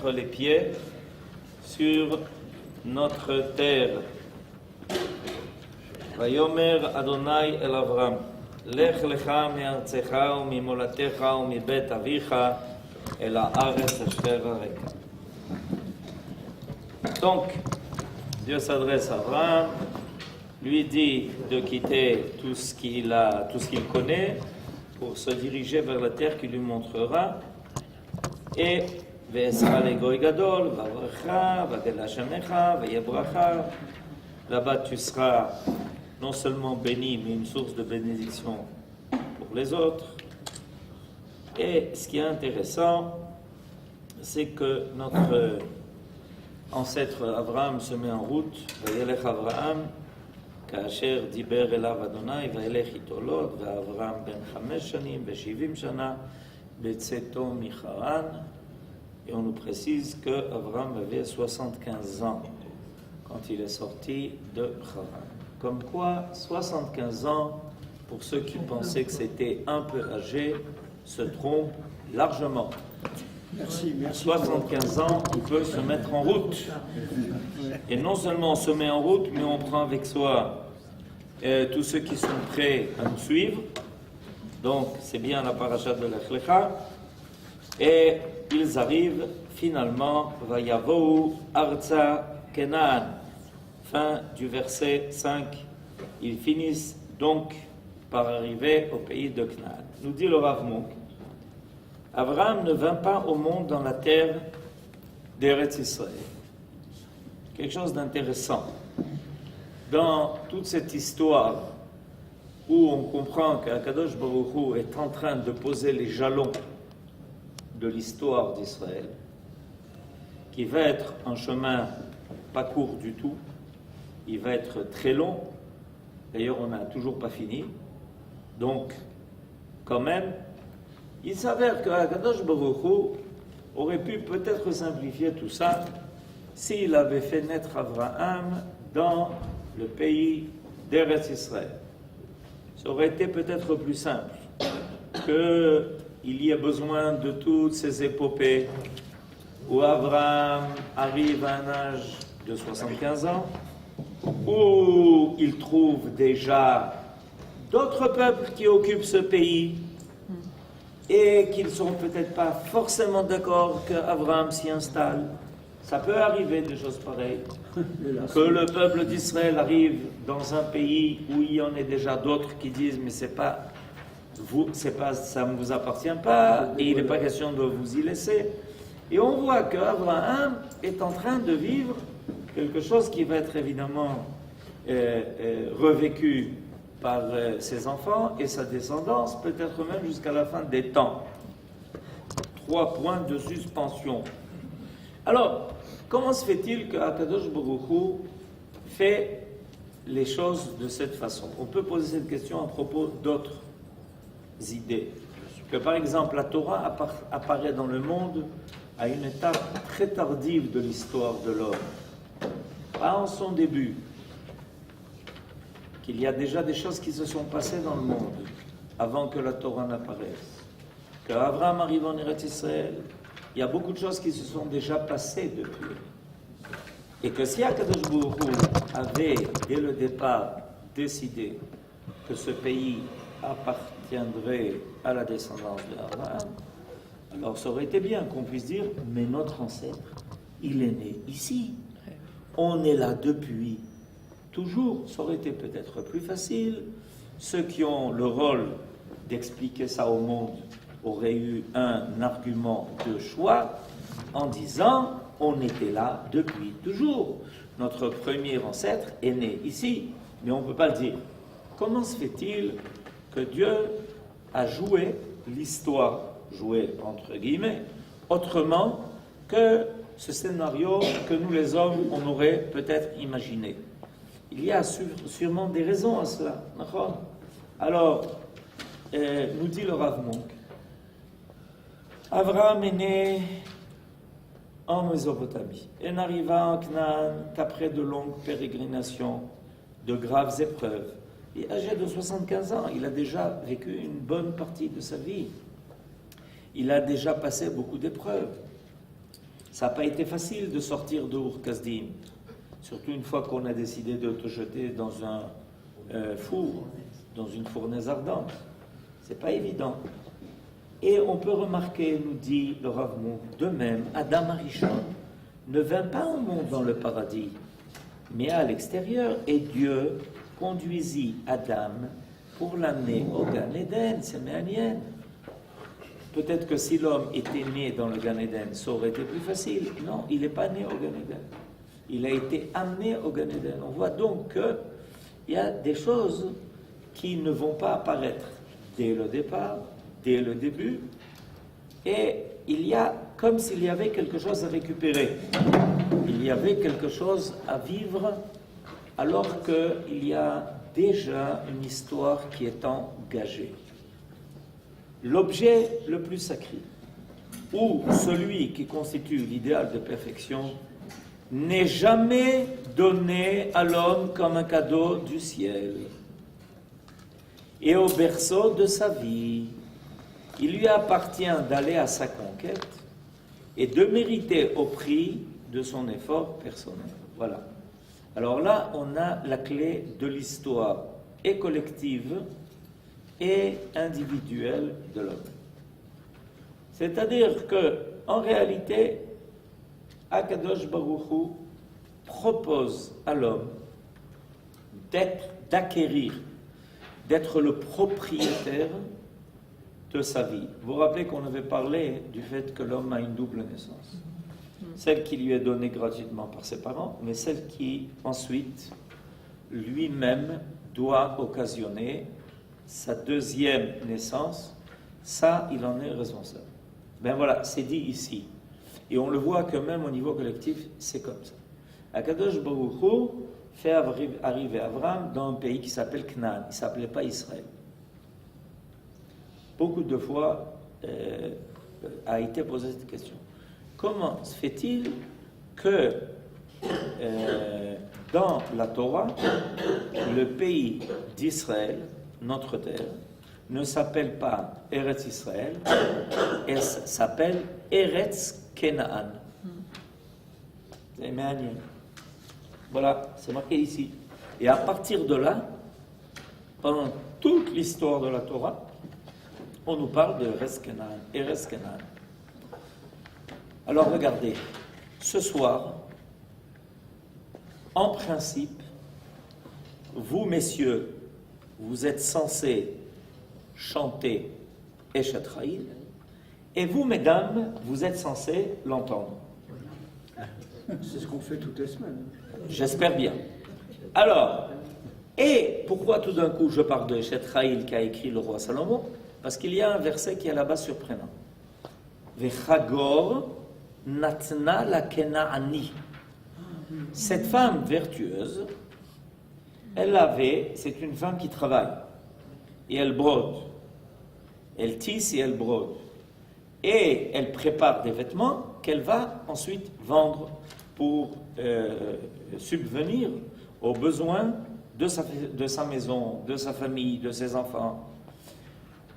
les pieds sur notre terre. Vayomer Adonai el Avram, Lech lecha me'artzecha u'mimolatecha u'mibet avicha el haaretz asher areka. Donc, Dieu s'adresse à Abraham, lui dit de quitter tout ce qu'il connaît pour se diriger vers la terre qu'il lui montrera. Et Ve'esra legoy gadol, va'avrecha, va'gel hashamecha, va'yebracha. Là-bas, tu seras non seulement béni, mais une source de bénédiction pour les autres. Et ce qui est intéressant, c'est que notre ancêtre Abraham se met en route. Vayelech Abraham, כאשר דיבר אליו אדוני, וילך איתו לוט, ואברהם בן 5 שנים ו70 שנה בצאתו מחרן. Et on nous précise qu'Abraham avait 75 ans quand il est sorti de Haran. Comme quoi, 75 ans, pour ceux qui pensaient que c'était un peu âgé, se trompent largement. Merci. 75 ans, on peut se mettre en route. Et non seulement on se met en route, mais on prend avec soi tous ceux qui sont prêts à nous suivre. Donc, c'est bien la paracha de Lech Lecha. Et ils arrivent finalement, Vayavou Arza Kenan. Fin du verset 5. Ils finissent donc par arriver au pays de Canaan. Nous dit le Rav Munk, Abraham ne vint pas au monde dans la terre d'Eretz Israël. Quelque chose d'intéressant. Dans toute cette histoire où on comprend qu'Akadosh Baruch Hu est en train de poser les jalons de l'histoire d'Israël, qui va être un chemin pas court du tout, il va être très long, d'ailleurs on n'a toujours pas fini, donc quand même, il s'avère qu'Akadosh Baruch Hu aurait pu peut-être simplifier tout ça s'il avait fait naître Abraham dans le pays d'Eretz Israël. Ça aurait été peut-être plus simple qu'il y ait besoin de toutes ces épopées où Abraham arrive à un âge de 75 ans, où il trouve déjà d'autres peuples qui occupent ce pays et qui ne sont peut-être pas forcément d'accord qu'Abraham s'y installe. Ça peut arriver des choses pareilles, que le peuple d'Israël arrive dans un pays où il y en a déjà d'autres qui disent mais ça ne vous appartient pas et il n'est pas question de vous y laisser. Et on voit qu'Abraham est en train de vivre quelque chose qui va être évidemment revécu par ses enfants et sa descendance, peut-être même jusqu'à la fin des temps. 3 points de suspension. Alors, comment se fait-il qu'Akadosh Baruch Hu fait les choses de cette façon? On peut poser cette question à propos d'autres idées. Que par exemple, la Torah apparaît dans le monde à une étape très tardive de l'histoire de l'homme. Pas en son début. Qu'il y a déjà des choses qui se sont passées dans le monde avant que la Torah n'apparaisse. Qu'Abraham arrive en Eretz Israël, il y a beaucoup de choses qui se sont déjà passées depuis. Et que si Akadosh Baruch Hu avait, dès le départ, décidé que ce pays appartiendrait à la descendance d'Abraham, alors ça aurait été bien qu'on puisse dire, mais notre ancêtre, il est né ici. On est là depuis toujours. Ça aurait été peut-être plus facile. Ceux qui ont le rôle d'expliquer ça au monde auraient eu un argument de choix en disant on était là depuis toujours. Notre premier ancêtre est né ici, mais on ne peut pas le dire. Comment se fait-il que Dieu a joué l'histoire, joué entre guillemets, autrement que ce scénario que nous les hommes on aurait peut-être imaginé? Il y a sûrement des raisons à cela. Alors, nous dit le Rav Munk, Abraham est né en Mésopotamie et n'arriva en Canaan qu'après de longues pérégrinations, de graves épreuves. Et âgé de 75 ans, il a déjà vécu une bonne partie de sa vie. Il a déjà passé beaucoup d'épreuves. Ça n'a pas été facile de sortir de Ur Kasdim, surtout une fois qu'on a décidé de te jeter dans un four, dans une fournaise ardente. C'est pas évident. Et on peut remarquer, nous dit le Rav Munk, de même, Adam Arishon ne vint pas au monde dans le paradis, mais à l'extérieur, et Dieu conduisit Adam pour l'amener au Gan Eden. C'est méanienne. Peut-être que si l'homme était né dans le Gan Eden, ça aurait été plus facile. Non, il n'est pas né au Gan Eden. Il a été amené au Gan Eden. On voit donc qu'il y a des choses qui ne vont pas apparaître dès le départ, dès le début, et il y a comme s'il y avait quelque chose à récupérer. Il y avait quelque chose à vivre, alors qu'il y a déjà une histoire qui est engagée. L'objet le plus sacré, ou celui qui constitue l'idéal de perfection, n'est jamais donné à l'homme comme un cadeau du ciel. Et au berceau de sa vie, il lui appartient d'aller à sa conquête et de mériter au prix de son effort personnel. Voilà. Alors là, on a la clé de l'histoire, et collective et individuelle de l'homme. C'est-à-dire que, en réalité, Akadosh Baruch Hu propose à l'homme d'acquérir, d'être le propriétaire de sa vie. Vous vous rappelez qu'on avait parlé du fait que l'homme a une double naissance. Celle qui lui est donnée gratuitement par ses parents, mais celle qui, ensuite, lui-même doit occasionner sa deuxième naissance. Ça, il en est responsable. Ben voilà, c'est dit ici. Et on le voit que même au niveau collectif, c'est comme ça. Akadosh Baruch Hu fait arriver Abraham dans un pays qui s'appelle Canaan. Il ne s'appelait pas Israël. Beaucoup de fois a été posée cette question. Comment se fait-il que dans la Torah, le pays d'Israël, notre terre, ne s'appelle pas Eretz Israël, elle s'appelle Eretz Canaan. C'est méanienne. Voilà, c'est marqué ici. Et à partir de là, pendant toute l'histoire de la Torah, on nous parle de Eretz Canaan. Alors regardez, ce soir, en principe, vous messieurs, vous êtes censés chanter Eshet Chayil, et vous mesdames, vous êtes censés l'entendre. C'est ce qu'on fait toutes les semaines. J'espère bien. Alors, et pourquoi tout d'un coup je parle de Eshet Chayil qu'a écrit le roi Salomon? Parce qu'il y a un verset qui est là-bas surprenant. Vechagor natna la Kenaani. Cette femme vertueuse, c'est une femme qui travaille, et elle brode. Elle tisse et elle brode. Et elle prépare des vêtements qu'elle va ensuite vendre pour subvenir aux besoins de sa maison, de sa famille, de ses enfants.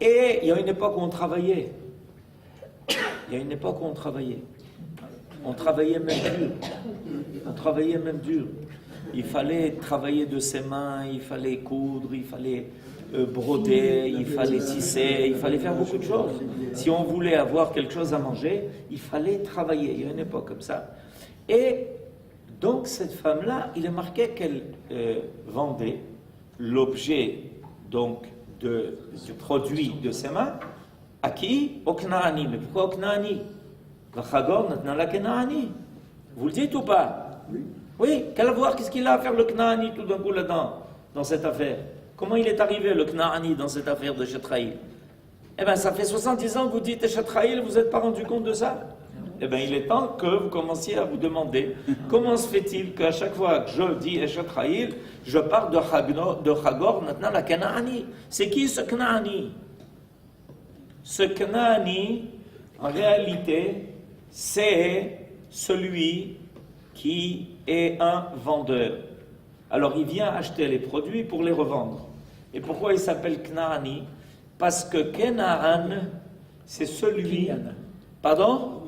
Et il y a une époque où on travaillait. On travaillait même dur. Il fallait travailler de ses mains, il fallait coudre, il fallait broder, il fallait tisser, il fallait faire beaucoup de choses. Si on voulait avoir quelque chose à manger, il fallait travailler. Il y a une époque comme ça. Et donc cette femme-là, il est marqué qu'elle vendait l'objet donc du produit de ses mains. À qui? Au Knaani. Mais pourquoi au Knaani? Vous le dites ou pas? Oui, qu'est-ce qu'il a à faire le Knaani tout d'un coup là-dedans, dans cette affaire? Comment il est arrivé le Knaani dans cette affaire de Eshet Chayil? Eh bien, ça fait 70 ans que vous dites Eshet Chayil, vous n'êtes pas rendu compte de ça? Eh bien, il est temps que vous commenciez à vous demander comment se fait-il qu'à chaque fois que je dis Eshet Chayil, je parle de Chagor, maintenant la Knaani. C'est qui ce Knaani? Ce Knaani, en réalité, c'est celui qui est un vendeur. Alors il vient acheter les produits pour les revendre. Et pourquoi il s'appelle Knaani? Parce que Kenaan, c'est celui... Pardon?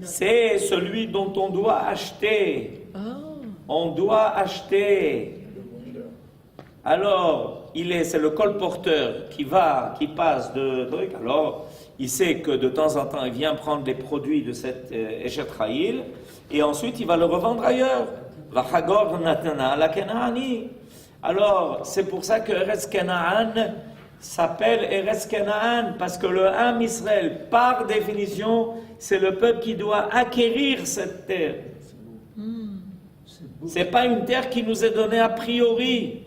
C'est celui dont on doit acheter. On doit acheter. Alors, c'est le colporteur qui passe de trucs. Alors, il sait que de temps en temps, il vient prendre les produits de cet Eshet Chayil et ensuite il va le revendre ailleurs. Vachagor natana la Kenaani. Alors, c'est pour ça que Eretz Kenaan s'appelle Eretz Kenaan, parce que le Ham Israël, par définition, c'est le peuple qui doit acquérir cette terre. C'est pas une terre qui nous est donnée a priori.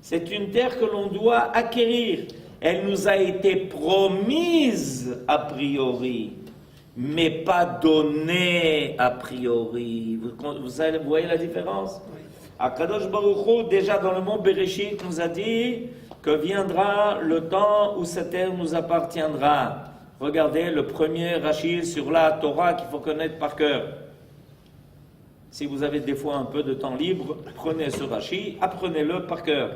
C'est une terre que l'on doit acquérir. Elle nous a été promise a priori, mais pas donnée a priori. Vous voyez la différence? Akadosh Baruch Hu, déjà dans le monde Bereshit, nous a dit que viendra le temps où cette terre nous appartiendra. Regardez le premier Rachid sur la Torah qu'il faut connaître par cœur. Si vous avez des fois un peu de temps libre, prenez ce Rachid, apprenez-le par cœur.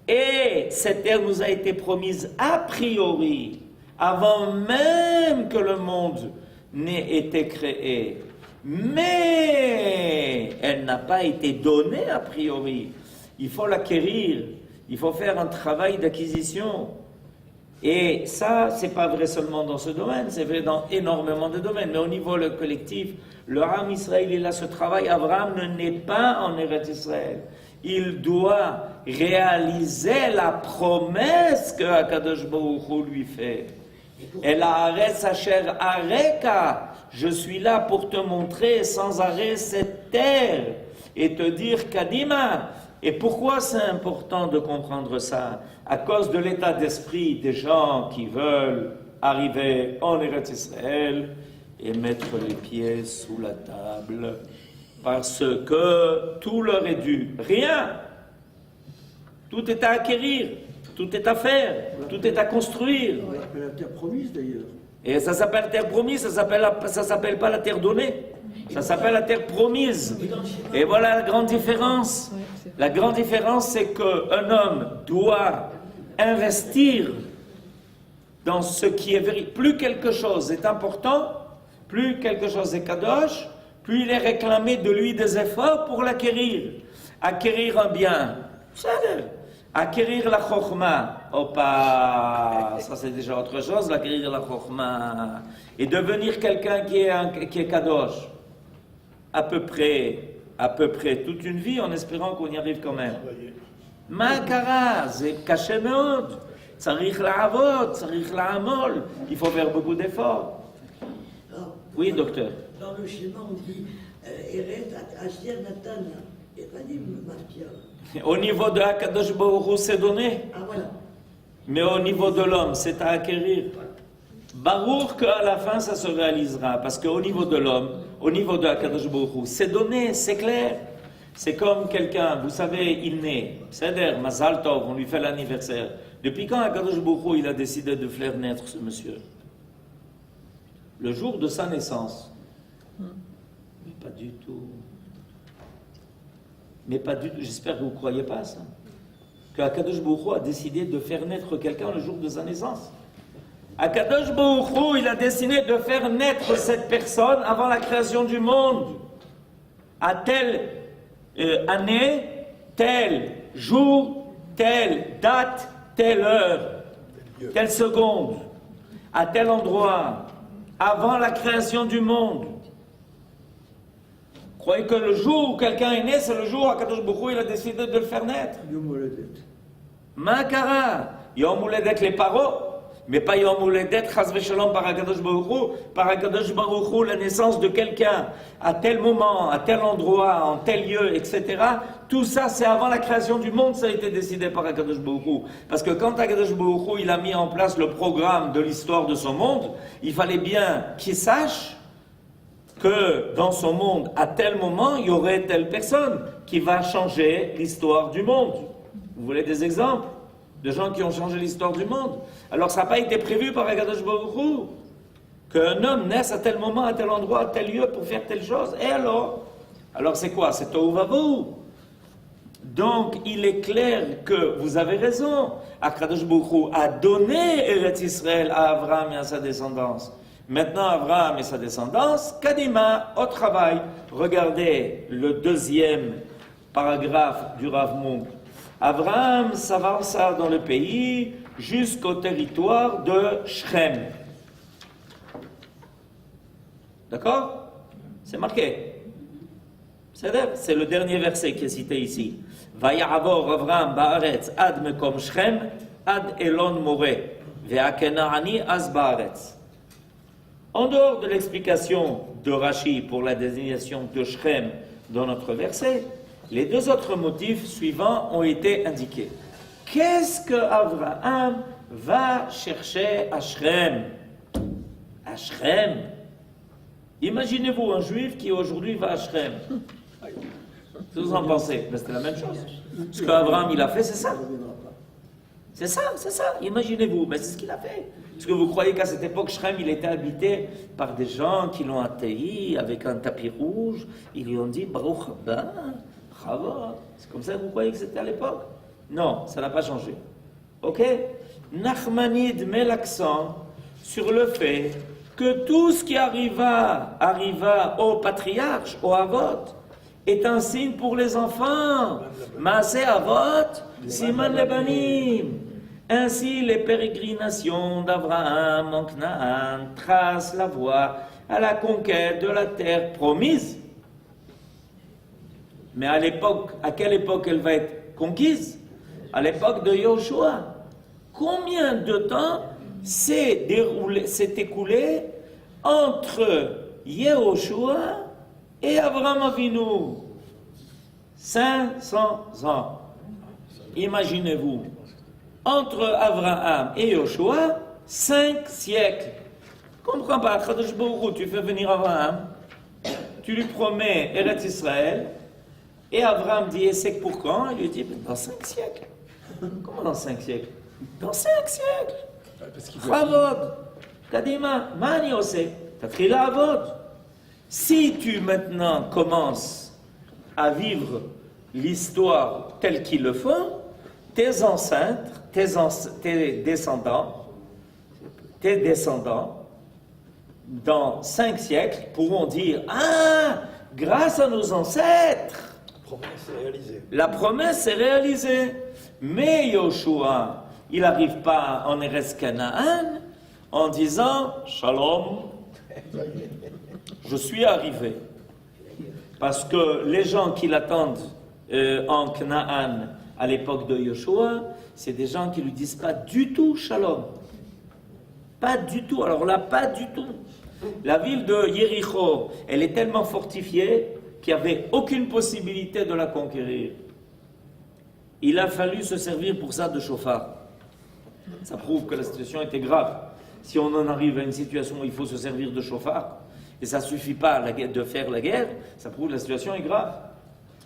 Et cette terre nous a été promise a priori, avant même que le monde n'ait été créé. Mais elle n'a pas été donnée a priori. Il faut l'acquérir, il faut faire un travail d'acquisition. Et ça, c'est pas vrai seulement dans ce domaine, c'est vrai dans énormément de domaines. Mais au niveau collectif, le Ham Israël, il a ce travail. Abraham ne naît pas en Eretz Israël. Il doit réaliser la promesse que Akadosh Baruch Hu lui fait. Et la Haaretz Asher Areka, je suis là pour te montrer sans arrêt cette terre et te dire Kadima. Et pourquoi c'est important de comprendre ça? À cause de l'état d'esprit des gens qui veulent arriver en Eretz Israël et mettre les pieds sous la table parce que tout leur est dû. Rien. Tout est à acquérir, tout est à faire, tout est à construire. On l'appelle la terre promise d'ailleurs. Et ça s'appelle terre promise, ça s'appelle pas la terre donnée. Ça s'appelle la terre promise. Et voilà la grande différence. La grande différence, c'est qu'un homme doit investir dans ce qui est véritable. Plus quelque chose est important, plus quelque chose est kadosh, plus il est réclamé de lui des efforts pour l'acquérir. Acquérir un bien, acquérir la chokhmah, ça c'est déjà autre chose, acquérir la chokhmah, et devenir quelqu'un qui est kadosh, à peu près toute une vie, en espérant qu'on y arrive quand même. Ma'akara, c'est caché meod, tzarich la'avot, tzarich la'amol, il faut faire beaucoup d'efforts. Oui, docteur. Dans le schéma, on dit Eret Asher Natan, et pas dit Martia. Au niveau de Akadosh Baruch Hu, c'est donné. Ah voilà. Mais au niveau de l'homme, c'est à acquérir. Baruch qu'à la fin, ça se réalisera. Parce qu'au niveau de l'homme, au niveau de Akadosh Baruch Hu, c'est donné, c'est clair. C'est comme quelqu'un, vous savez, il naît. C'est-à-dire, Mazal Tov, on lui fait l'anniversaire. Depuis quand Akadosh Baruch Hu, il a décidé de faire naître ce monsieur? Le jour de sa naissance. Mais pas du tout. Mais pas du tout. J'espère que vous ne croyez pas à ça. Que Akadosh Baruch Hu a décidé de faire naître quelqu'un le jour de sa naissance. Akadosh Baruch Hu, il a décidé de faire naître cette personne avant la création du monde. À telle année, tel jour, telle date, telle heure, telle seconde, à tel endroit, avant la création du monde. Croyez que le jour où quelqu'un est né, c'est le jour où Akadosh Baruch Hu, il a décidé de le faire naître. Yom Holadet. Makara, Yom Holadet les paroles, mais pas Yom Holadet Chas v'Shalom par Akadosh Baruch Hu. Par Akadosh Baruch Hu, la naissance de quelqu'un à tel moment, à tel endroit, en tel lieu, etc. Tout ça, c'est avant la création du monde, ça a été décidé par Akadosh Baruch Hu. Parce que quand Akadosh Baruch Hu, il a mis en place le programme de l'histoire de son monde, il fallait bien qu'il sache que dans son monde, à tel moment, il y aurait telle personne qui va changer l'histoire du monde. Vous voulez des exemples de gens qui ont changé l'histoire du monde? Alors ça n'a pas été prévu par Akadosh Baruch Hu qu'un homme naisse à tel moment, à tel endroit, à tel lieu pour faire telle chose. Et alors c'est quoi? C'est Tohu Vabohu. Donc il est clair que vous avez raison. Akadosh Baruch Hu a donné Eretz Israël à Abraham et à sa descendance. Maintenant, Abraham et sa descendance, Kadima, au travail. Regardez le deuxième paragraphe du Rav Munk. Abraham s'avança dans le pays jusqu'au territoire de Shrem. D'accord? C'est marqué. C'est le dernier verset qui est cité ici. Vaya'avor Avraham ba'aretz ad mekom Shrem ad Elon More ve'akenaani az ba'aretz. En dehors de l'explication de Rashi pour la désignation de Shrem dans notre verset, les deux autres motifs suivants ont été indiqués. Qu'est-ce que Avraham va chercher à Shrem? À Shrem. Imaginez-vous un juif qui aujourd'hui va à Shrem. Qu'est-ce que vous en pensez? Ben, c'était la même chose. Ce qu'Abraham il a fait, c'est ça. C'est ça. Imaginez-vous, mais c'est ce qu'il a fait. Est-ce que vous croyez qu'à cette époque, Shrem, il était habité par des gens qui l'ont accueilli avec un tapis rouge? Ils lui ont dit, Baruch haba, chava. C'est comme ça que vous croyez que c'était à l'époque? Non, ça n'a pas changé. Ok? Nachmanide met l'accent sur le fait que tout ce qui arriva au patriarche, au Avot, est un signe pour les enfants. Maaseh Avot, Siman Lebanim. Ainsi, les pérégrinations d'Abraham en Canaan tracent la voie à la conquête de la terre promise. Mais à quelle époque elle va être conquise? À l'époque de Yoshua. Combien de temps s'est écoulé entre Yehoshua et Abraham Avinu? 500 ans. Imaginez-vous. Entre Abraham et Yoshua, 5 siècles. Comprends pas, Kadosh Baruch Hu, tu fais venir Abraham, tu lui promets Eretz Israël, et Abraham dit, et c'est pour quand? Il lui dit, dans 5 siècles. Comment dans 5 siècles? Dans 5 siècles. Chavod, Kadima, Mani Ose, Tatrila Avod. Si tu maintenant commences à vivre l'histoire telle qu'il le faut, tes ancêtres, tes descendants, dans 5 siècles, pourront dire, ah, grâce à nos ancêtres, la promesse est réalisée. Mais Yoshua, il n'arrive pas en Eretz Canaan en disant, Shalom, je suis arrivé. Parce que les gens qui l'attendent en Canaan à l'époque de Yoshua, c'est des gens qui ne lui disent pas du tout Shalom. Pas du tout. Alors là, pas du tout. La ville de Yéricho, elle est tellement fortifiée qu'il n'y avait aucune possibilité de la conquérir. Il a fallu se servir pour ça de chauffard. Ça prouve que la situation était grave. Si on en arrive à une situation où il faut se servir de chauffard, et ça ne suffit pas de faire la guerre, ça prouve que la situation est grave.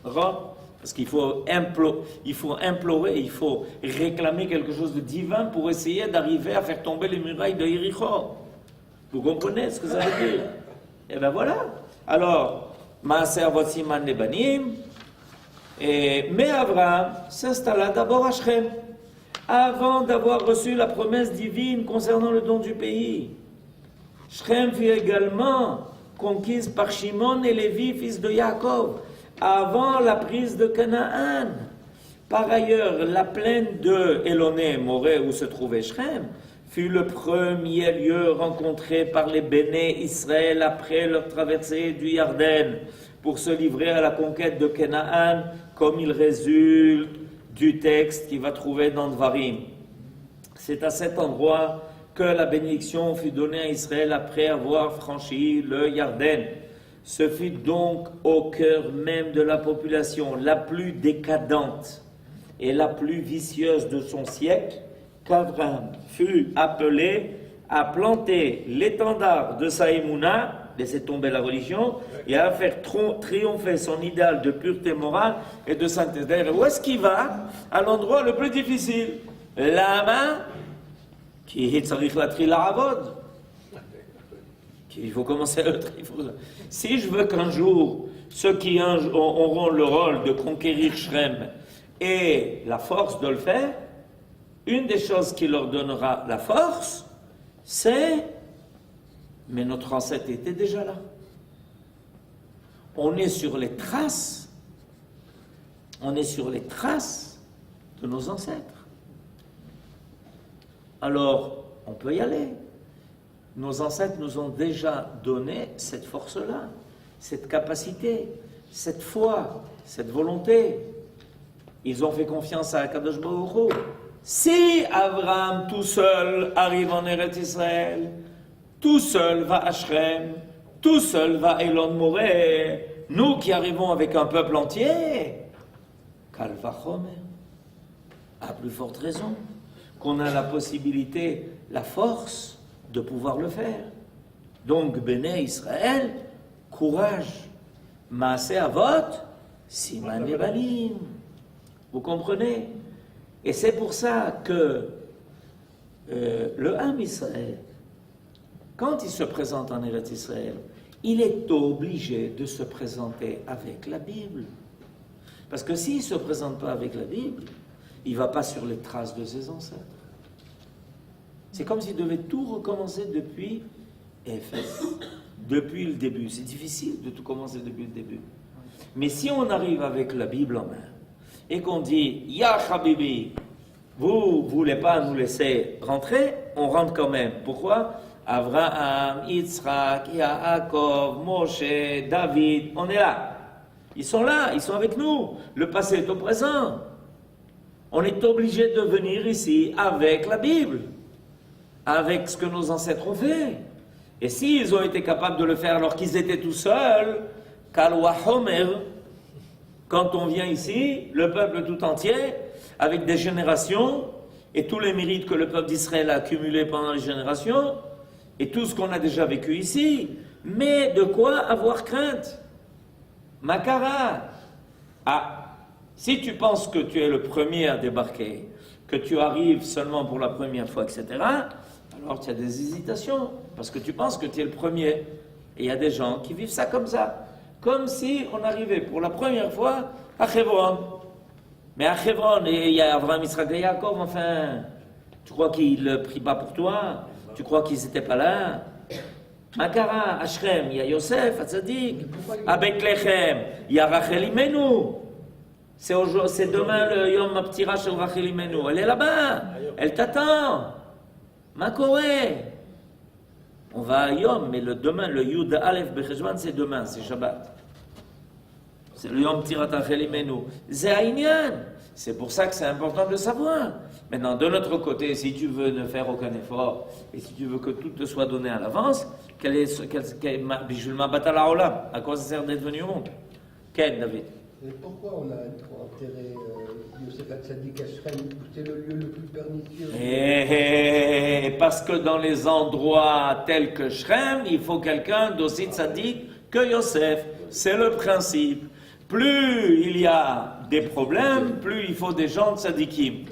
Parce qu'il faut implorer, il faut réclamer quelque chose de divin pour essayer d'arriver à faire tomber les murailles de Yéricho. Vous comprenez ce que ça veut dire? Et bien voilà. Alors, Maaseh Avot Siman Lebanim, mais Abraham s'installa d'abord à Shrem, avant d'avoir reçu la promesse divine concernant le don du pays. Shrem fut également conquise par Shimon et Lévi, fils de Yaakov, avant la prise de Canaan. Par ailleurs, la plaine de Éloné, Moré, où se trouvait Shrem, fut le premier lieu rencontré par les Béné Israël après leur traversée du Yarden pour se livrer à la conquête de Canaan, comme il résulte du texte qu'il va trouver dans Dvarim. C'est à cet endroit que la bénédiction fut donnée à Israël après avoir franchi le Yarden. Ce fut donc au cœur même de la population la plus décadente et la plus vicieuse de son siècle qu'Abraham fut appelé à planter l'étendard de sa émouna, laisser tomber la religion, et à faire triompher son idéal de pureté morale et de sainteté. D'ailleurs, où est-ce qu'il va? À l'endroit le plus difficile. Lama, qui tzarich latri la'avod. Il faut commencer à le Si je veux qu'un jour, ceux qui auront le rôle de conquérir Shrem aient la force de le faire, une des choses qui leur donnera la force, c'est Mais notre ancêtre était déjà là. On est sur les traces. On est sur les traces de nos ancêtres. Alors, on peut y aller. Nos ancêtres nous ont déjà donné cette force-là, cette capacité, cette foi, cette volonté. Ils ont fait confiance à Akadosh Baruch Hu. Si Abraham tout seul arrive en Eretz Israël, tout seul va à Shrem, tout seul va à Elon Moreh, nous qui arrivons avec un peuple entier, Kal vachomer, à plus forte raison, qu'on a la possibilité, la force de pouvoir le faire. Donc, Béné Israël, courage, Maaseh Avot, Siman Levanim. Vous comprenez? Et c'est pour ça que le Ham Israël, quand il se présente en Eretz Israël, il est obligé de se présenter avec la Bible. Parce que s'il ne se présente pas avec la Bible, il ne va pas sur les traces de ses ancêtres. C'est comme s'il devait tout recommencer depuis Éphèse, depuis le début. C'est difficile de tout commencer depuis le début. Mais si on arrive avec la Bible en main, et qu'on dit « Ya Habibi, vous ne voulez pas nous laisser rentrer ?» On rentre quand même. Pourquoi? Abraham, Yitzhak, Yaakov, Moshe, David, on est là. Ils sont là, ils sont avec nous. Le passé est au présent. On est obligé de venir ici avec la Bible, avec ce que nos ancêtres ont fait. Et s'ils ont été capables de le faire alors qu'ils étaient tout seuls, Kalwa Homer, quand on vient ici, le peuple tout entier, avec des générations, et tous les mérites que le peuple d'Israël a accumulés pendant les générations, et tout ce qu'on a déjà vécu ici, mais de quoi avoir crainte? Makara. Ah, si tu penses que tu es le premier à débarquer, que tu arrives seulement pour la première fois, etc., alors tu as des hésitations, parce que tu penses que tu es le premier. Et il y a des gens qui vivent ça, comme si on arrivait pour la première fois à Hebron. Mais à Hebron, il y a Abraham, Yitzhak et Yaakov, enfin, tu crois qu'ils ne prient pas pour toi? Tu crois qu'ils n'étaient pas là? Makara, à Shrem, il y a Yosef, à Tzadik. À Bethléem, il y a Rachel Imenu. C'est demain le Yom Haptira de Rachel Imenu. Elle est là-bas, elle t'attend. Makoré. On va à Yom, mais demain, le Yud Aleph Becheshvan, c'est demain, c'est Shabbat. C'est le Yom Tirat Rachel Imenu. C'est Aïnian. C'est pour ça que c'est important de le savoir. Maintenant, de notre côté, si tu veux ne faire aucun effort, et si tu veux que tout te soit donné à l'avance, Bijulma Batala Olam, à quoi ça sert d'être venu au monde? Quel, David? Et pourquoi on a enterré Yosef Hatzadik à Shrem? C'est le lieu le plus pernicieux. Parce que dans les endroits tels que Shrem, il faut quelqu'un d'aussi tzaddik que Yosef. C'est le principe. Plus il y a des problèmes, plus il faut des gens tzaddikim.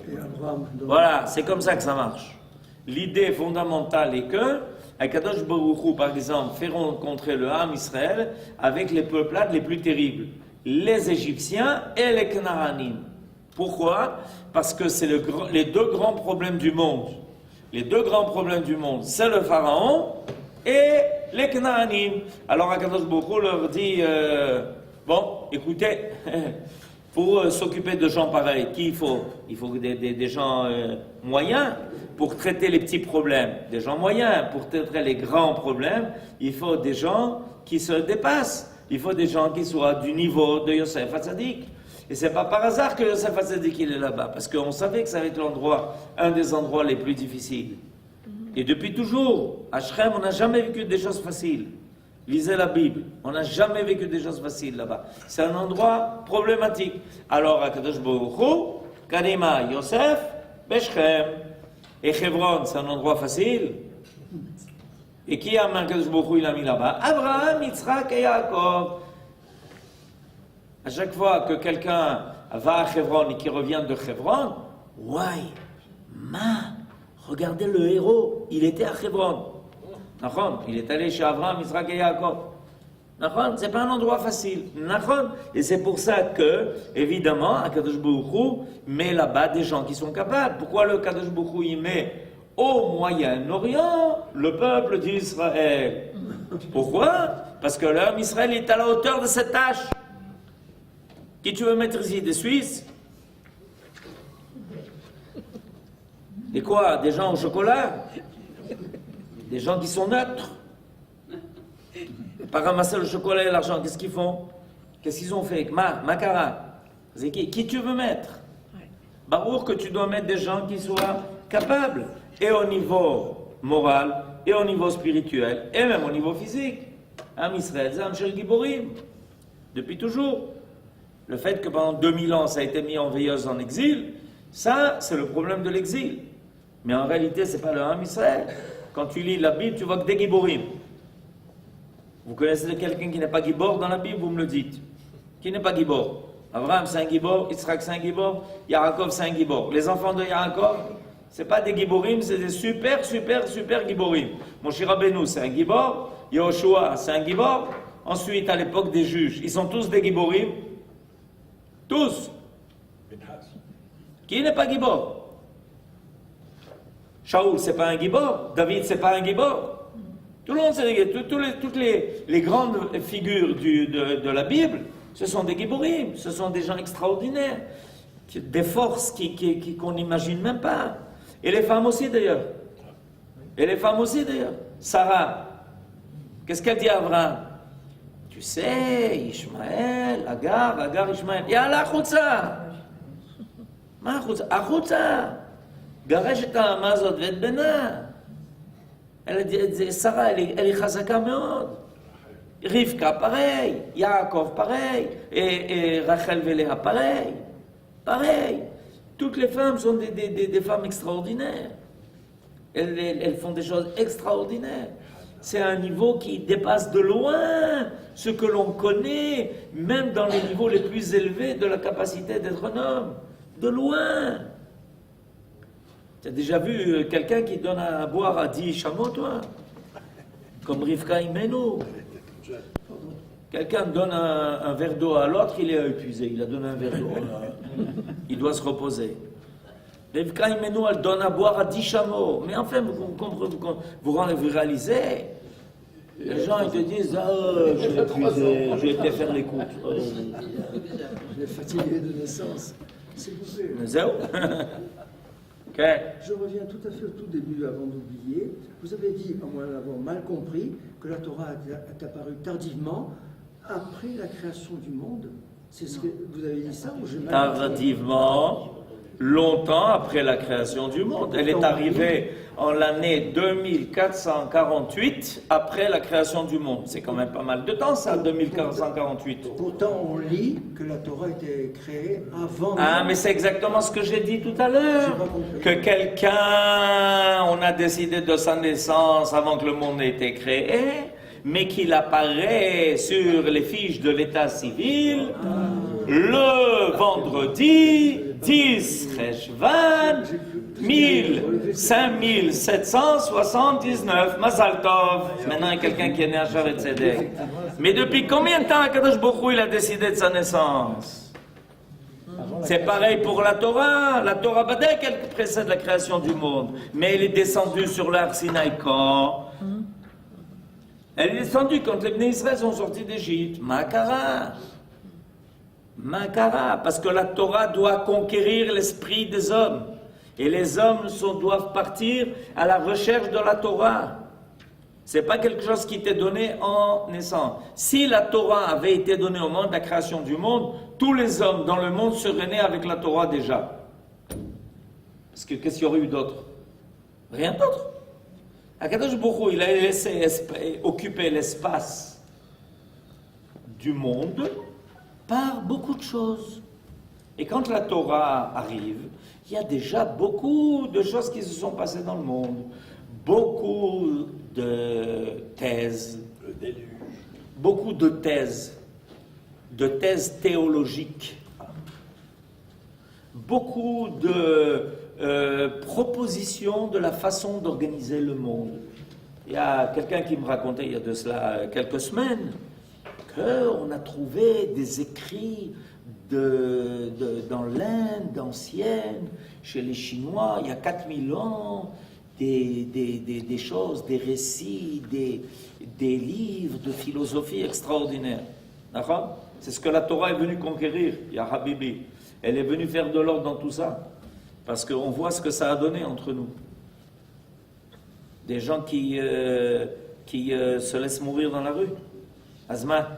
Voilà, c'est comme ça que ça marche. L'idée fondamentale est que Akadosh Baruch Hu, par exemple, fait rencontrer le Ham Israël avec les peuplades les plus terribles, les Égyptiens et les Canaanim. Pourquoi? Parce que c'est les deux grands problèmes du monde. Les deux grands problèmes du monde, c'est le Pharaon et les Canaanim. Alors Akadosh Baruch Hu leur dit, bon, écoutez, pour s'occuper de gens pareils, qui il faut? Il faut des gens moyens pour traiter les petits problèmes. Des gens moyens pour traiter les grands problèmes. Il faut des gens qui se dépassent. Il faut des gens qui soient du niveau de Yosef Hatzadik. Et c'est pas par hasard que Yosef Hatzadik il est là-bas, parce qu'on savait que ça va être un des endroits les plus difficiles. Et depuis toujours, à Shrem, on n'a jamais vécu des choses faciles. Lisez la Bible, on n'a jamais vécu des choses faciles là-bas. C'est un endroit problématique. Alors, à Kadosh Baruch Hu, Kadima, Yosef, Beshrem. Et Hebron, c'est un endroit facile. Et qui a Kadosh Baruch Hu, il a mis là-bas? Abraham, Yitzhak et Yaakov. À chaque fois que quelqu'un va à Hebron et qui revient de Hebron, regardez le héros, il était à Hebron. Il est allé chez Abraham, Yitzhak et Yaakov. C'est pas un endroit facile. Et c'est pour ça que, évidemment, Akadosh Baruch Hu met là-bas des gens qui sont capables. Pourquoi le Akadosh Baruch Hu il met au Moyen-Orient, le peuple d'Israël. Pourquoi? Parce que l'homme Israël est à la hauteur de cette tâche. Qui tu veux mettre ici? Des Suisses? Et quoi? Des gens au chocolat? Des gens qui sont neutres? Pas ramasser le chocolat et l'argent, qu'est-ce qu'ils font? Qu'est-ce qu'ils ont fait? Makara. C'est qui tu veux mettre? Barour que tu dois mettre des gens qui soient capables, et au niveau moral, et au niveau spirituel, et même au niveau physique. Am Israël, Am Shel Giborim. Depuis toujours. Le fait que pendant 2000 ans, ça a été mis en veilleuse en exil, ça, c'est le problème de l'exil. Mais en réalité, c'est pas le Am Israël. Quand tu lis la Bible, tu vois que des Giborim. Vous connaissez quelqu'un qui n'est pas Gibor dans la Bible, vous me le dites. Qui n'est pas Gibor? Abraham, c'est un Gibor, Yitzhak, c'est un Gibor, Yaakov, c'est un Gibor. Les enfants de Yaakov, c'est pas des Giborim, c'est des super Giborim. Moshe Rabbeinu, c'est un Gibor, Yehoshua, c'est un Gibor. Ensuite, à l'époque des juges, ils sont tous des Giborim. Tous. Qui n'est pas Gibor? Shaoul, c'est pas un Gibor. David, c'est pas un Gibor. Tout le monde, toutes les grandes figures de la Bible, ce sont des Giborim, ce sont des gens extraordinaires, des forces qu'on n'imagine même pas. Et les femmes aussi d'ailleurs. Sarah, qu'est-ce qu'elle dit à Abraham? Tu sais, Ishmaël, Agar, Ishmaël, Yalla, Chutza. Ma Chutza. Garesh et Amazot vet bena. Sarah, elle est chazaka meod. Rivka, pareil. Yaakov, pareil. Et Rachel Véléa, pareil. Toutes les femmes sont des femmes extraordinaires. Elles font des choses extraordinaires. C'est un niveau qui dépasse de loin ce que l'on connaît, même dans les niveaux les plus élevés de la capacité d'être un homme. De loin. Tu as déjà vu quelqu'un qui donne à boire à 10 chameaux, toi? Comme Rivka Imenu. Quelqu'un donne un verre d'eau à l'autre, il est épuisé. Il a donné un verre d'eau. Il doit se reposer. Rivka Imenu, elle donne à boire à 10 chameaux. Mais enfin, vous réalisez, les gens ils te disent je suis épuisé, je vais été faire les courses. Je l'ai fatigué de naissance. S'il vous plaît. Mais zéro. Okay. Je reviens tout à fait au tout début avant d'oublier. Vous avez dit, à moins d'avoir mal compris, que la Torah est apparue tardivement après la création du monde. C'est ce que vous avez dit ça ou j'ai mal compris? Tardivement, longtemps après la création du monde. Elle est arrivée en l'année 2448 après la création du monde. C'est quand même pas mal de temps ça, 2448. Pourtant, on lit que la Torah était créée avant. Ah, mais c'est exactement ce que j'ai dit tout à l'heure. Que quelqu'un, on a décidé de sa naissance avant que le monde ait été créé, mais qu'il apparaît sur les fiches de l'état civil le vendredi 10 Reshvan 5779. Mazal Tov. Maintenant, il y a quelqu'un qui est né à Sharet Tzedek. Mais depuis combien de temps Akadosh Baruch Hu, il a décidé de sa naissance? C'est pareil pour la Torah. La Torah Badek, elle précède la création du monde. Mais elle est descendue sur l'Arc Sinaï quand? Elle est descendue quand les Bnei Israël sont sortis d'Égypte. Makara, parce que la Torah doit conquérir l'esprit des hommes. Et les hommes doivent partir à la recherche de la Torah. Ce n'est pas quelque chose qui t'est donné en naissant. Si la Torah avait été donnée au moment de la création du monde, tous les hommes dans le monde seraient nés avec la Torah déjà. Parce que qu'est-ce qu'il y aurait eu d'autre? Rien d'autre. Akadosh Baruch Hu, il a laissé occuper l'espace du monde par beaucoup de choses. Et quand la Torah arrive, il y a déjà beaucoup de choses qui se sont passées dans le monde. Beaucoup de thèses. Le déluge. Beaucoup de thèses théologiques. Beaucoup de propositions de la façon d'organiser le monde. Il y a quelqu'un qui me racontait il y a de cela quelques semaines qu'on a trouvé des écrits dans l'Inde ancienne, chez les Chinois, il y a 4000 ans, des choses, des récits, des livres de philosophie extraordinaires. D'accord? C'est ce que la Torah est venue conquérir, ya Habibi. Elle est venue faire de l'ordre dans tout ça. Parce qu'on voit ce que ça a donné entre nous. Des gens qui se laissent mourir dans la rue. Azma.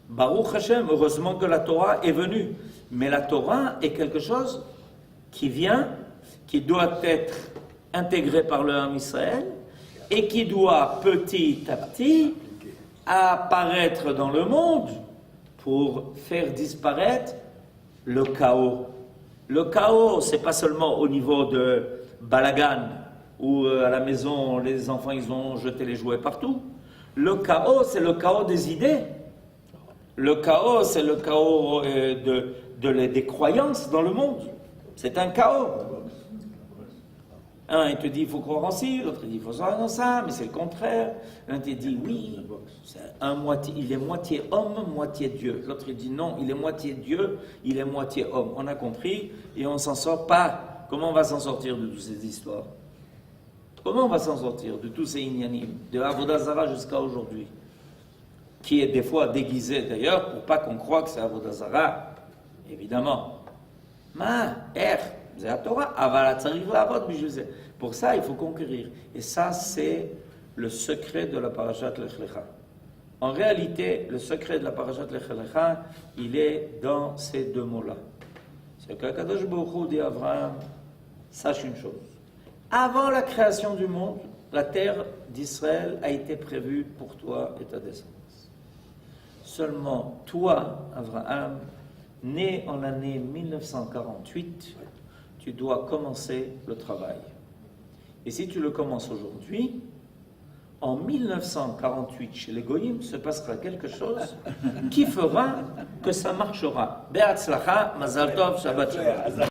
Baruch Hashem, heureusement que la Torah est venue. Mais la Torah est quelque chose qui vient, qui doit être intégré par le Ham Israël et qui doit petit à petit apparaître dans le monde pour faire disparaître le chaos. Le chaos, c'est pas seulement au niveau de Balagan, où à la maison, les enfants, ils ont jeté les jouets partout. Le chaos, c'est le chaos des idées. Le chaos, c'est le chaos des croyances dans le monde. C'est un chaos. Un, il te dit, il faut croire en ci, l'autre, il dit, il faut croire en ça, mais c'est le contraire. L'un te dit, oui, il est moitié homme, moitié Dieu. L'autre, il dit, non, il est moitié Dieu, il est moitié homme. On a compris et on ne s'en sort pas. Comment on va s'en sortir de toutes ces histoires? Comment on va s'en sortir de tous ces inyanim, de Avodah Zarah jusqu'à aujourd'hui, qui est des fois déguisé d'ailleurs pour pas qu'on croie que c'est Avodah Zarah, évidemment. C'est la Torah. Pour ça, il faut conquérir. Et ça, c'est le secret de la parashat Lech Lecha. En réalité, le secret de la parashat Lech Lecha, il est dans ces deux mots-là. C'est qu'Akadosh Baruch Hu dit à Abraham, sache une chose. Avant la création du monde, la terre d'Israël a été prévue pour toi et ta descendance. Seulement, toi, Abraham, né en l'année 1948, tu dois commencer le travail. Et si tu le commences aujourd'hui, en 1948, chez les Goïms, se passera quelque chose qui fera que ça marchera. Be'atzlacha, Mazal Tov, Shabbat Shalom.